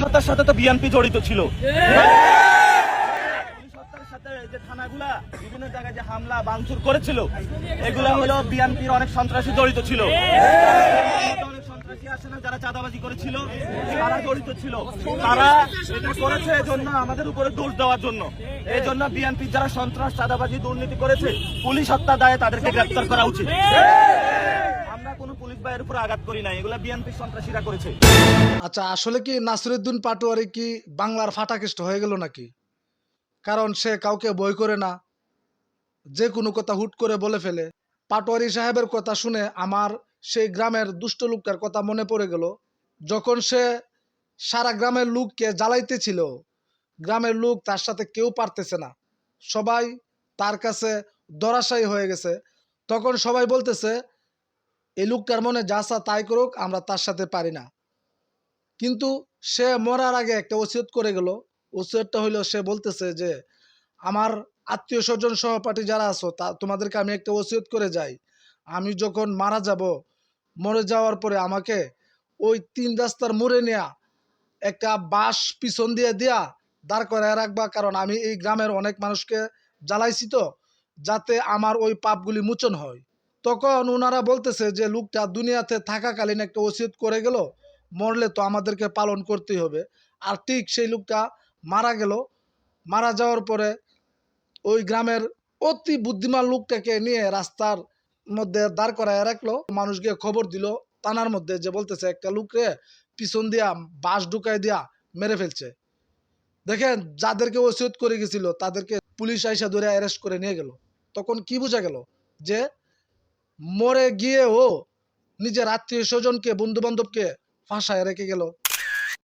হত্যার সাথে তো বিএনপি জড়িত ছিল। পুলিশ হত্যার সাথে যে থানাগুলা বিভিন্ন জায়গায় যে হামলা ভাঙচুর করেছিল, এগুলা হলো বিএনপির অনেক সন্ত্রাসী জড়িত ছিল। অনেক সন্ত্রাসী আসে না, যারা চাঁদাবাজি করেছিল তারা জড়িত ছিল। তারা এটা করেছে এজন্য আমাদের উপরে দোষ দেওয়ার জন্য। এই জন্য বিএনপির যারা সন্ত্রাস, চাঁদাবাজি, দুর্নীতি করেছে, পুলিশ হত্যা দায়ে তাদেরকে গ্রেফতার করা উচিত। আমরা কোনো পুলিশ ভাইয়ের উপর আঘাত করি নাই, এগুলা বিএনপি সন্ত্রাসীরা করেছে। আচ্ছা, আসলে কি নাসিরউদ্দিন পাটোয়ারি কি বাংলার ফাটাকেষ্ট হয়ে গেল নাকি? কারণ সে কাউকে ভয় করে না, যে কোনো কথা হুট করে বলে ফেলে। পাটোয়ারি সাহেবের কথা শুনে আমার সেই গ্রামের দুষ্ট লোকটার কথা মনে পড়ে গেল। যখন সে সারা গ্রামের লোককে জ্বালাইতেছিল, গ্রামের লোক তার সাথে কেউ পারতেছে না, সবাই তার কাছে ধরাশায়ী হয়ে গেছে। তখন সবাই বলতেছে এই লোকটার মনে যা চা তাই করুক, আমরা তার সাথে পারি না। কিন্তু সে মরার আগে একটা ওসিয়ত করে গেল। ওসিয়তটা হইলো, সে বলতেছে যে আমার আত্মীয় স্বজন সহপাঠী যারা আছো, তা তোমাদেরকে আমি একটা ওসিয়ত করে যাই, আমি যখন মারা যাব, মরে যাওয়ার পরে আমাকে ওই 3 রাস্তার মোড়ে নেয়া একটা বাঁশ পিছন দিয়ে দিয়া দাঁড় করায় রাখবা, কারণ আমি এই গ্রামের অনেক মানুষকে জ্বালাইছি, তো যাতে আমার ওই পাপগুলি মোচন হয়। তখন ওনারা বলতেছে যে লোকটা দুনিয়াতে থাকাকালীন একটা ওসিয়ত করে গেল, মরলে তো আমাদেরকে পালন করতেই হবে। আর ঠিক সেই লোকটা মারা গেল। মারা যাওয়ার পরে ওই গ্রামের অতি বুদ্ধিমান লোকটাকে নিয়ে রাস্তার মধ্যে দাঁড় করায় রাখলো। মানুষ গিয়ে খবর দিল থানার মধ্যে, যে বলতেছে একটা লোকরে পিছন দিয়া বাঁশ ঢুকাই দিয়া মেরে ফেলছে। দেখেন, যাদেরকে ওসিয়ত করে গেছিল তাদেরকে পুলিশ আইসা ধরে অ্যারেস্ট করে নিয়ে গেল। তখন কি বোঝা গেল যে মরে গিয়ে ও নিজের আত্মীয় স্বজনকে, বন্ধু বান্ধবকে ফাঁসায় রেখে গেল।